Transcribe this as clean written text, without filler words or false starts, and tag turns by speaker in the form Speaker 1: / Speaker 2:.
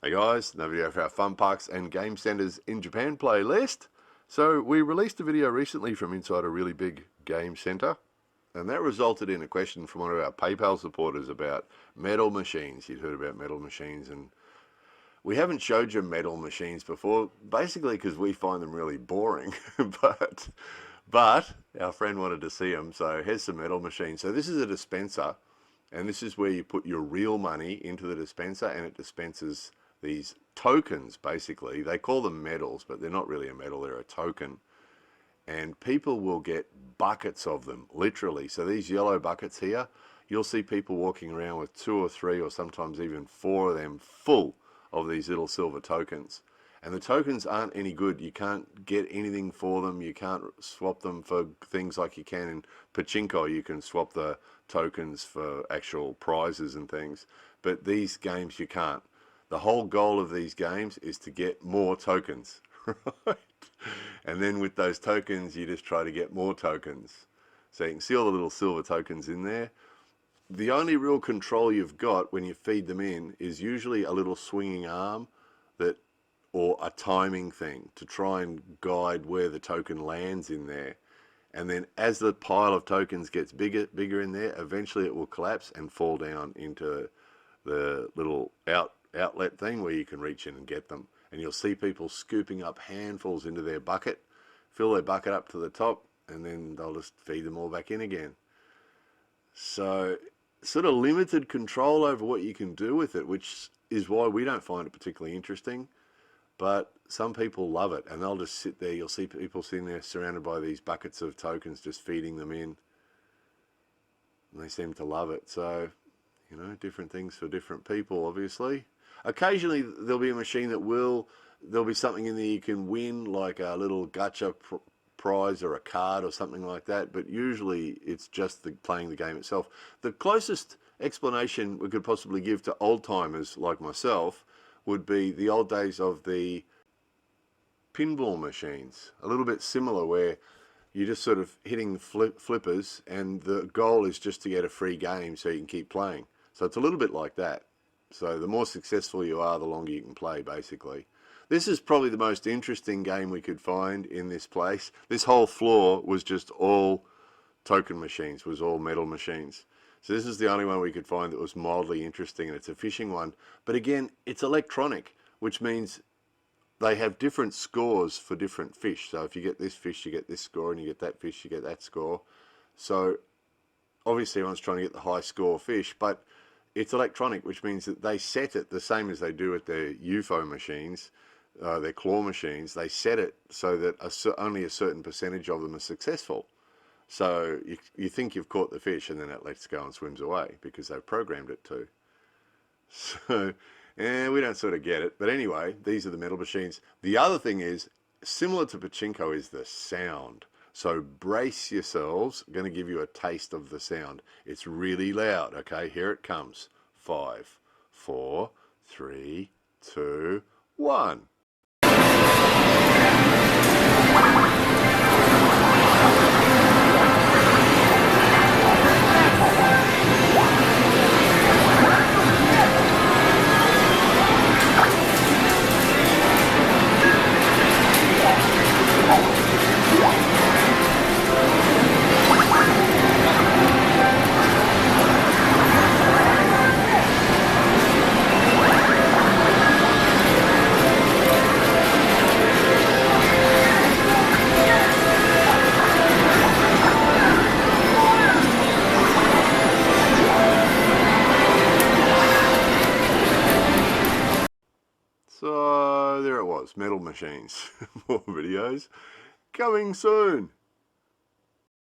Speaker 1: Hey guys, another video for our fun parks and game centers in Japan playlist. So we released a video recently from inside a really big game center, and that resulted in a question from one of our PayPal supporters about metal machines. You'd heard about metal machines, and we haven't showed you metal machines before, basically because we find them really boring. but our friend wanted to see them, so here's some metal machines. So this is a dispenser, and this is where you put your real money into the dispenser, and it dispenses these tokens. Basically they call them medals, but they're not really a medal, they're a token, and people will get buckets of them, literally. So these yellow buckets here, you'll see people walking around with 2 or 3 or sometimes even 4 of them full of these little silver tokens. And the tokens aren't any good. You can't get anything for them. You can't swap them for things like you can in pachinko. You can swap the tokens for actual prizes and things, but these games you can't. The whole goal of these games is to get more tokens, right? And then with those tokens, you just try to get more tokens. So you can see all the little silver tokens in there. The only real control you've got when you feed them in is usually a little swinging arm or a timing thing to try and guide where the token lands in there. And then as the pile of tokens gets bigger in there, eventually it will collapse and fall down into the little outlet thing where you can reach in and get them. And you'll see people scooping up handfuls into their bucket, fill their bucket up to the top, and then they'll just feed them all back in again. So sort of limited control over what you can do with it, which is why we don't find it particularly interesting. But some people love it, and they'll just sit there. You'll see people sitting there surrounded by these buckets of tokens, just feeding them in, and they seem to love it. So, you know, different things for different people, obviously. Occasionally there'll be a machine there'll be something in there you can win, like a little gacha prize or a card or something like that, but usually it's just playing the game itself. The closest explanation we could possibly give to old timers like myself would be the old days of the pinball machines. A little bit similar, where you're just sort of hitting flippers, and the goal is just to get a free game so you can keep playing. So it's a little bit like that. So the more successful you are, the longer you can play, basically. This is probably the most interesting game we could find in this place. This whole floor was just all token machines, was all metal machines. So this is the only one we could find that was mildly interesting, and it's a fishing one. But again, it's electronic, which means they have different scores for different fish. So if you get this fish, you get this score, and you get that fish, you get that score. So obviously everyone's trying to get the high score fish, but it's electronic, which means that they set it the same as they do at their UFO machines, their claw machines. They set it so that only a certain percentage of them are successful. So you think you've caught the fish, and then it lets go and swims away because they've programmed it to. So we don't sort of get it. But anyway, these are the metal machines. The other thing is, similar to pachinko, is the sound. So brace yourselves. I'm going to give you a taste of the sound. It's really loud. Okay, here it comes. 5, 4, 3, 2, 1. So there it was, metal machines. More videos coming soon.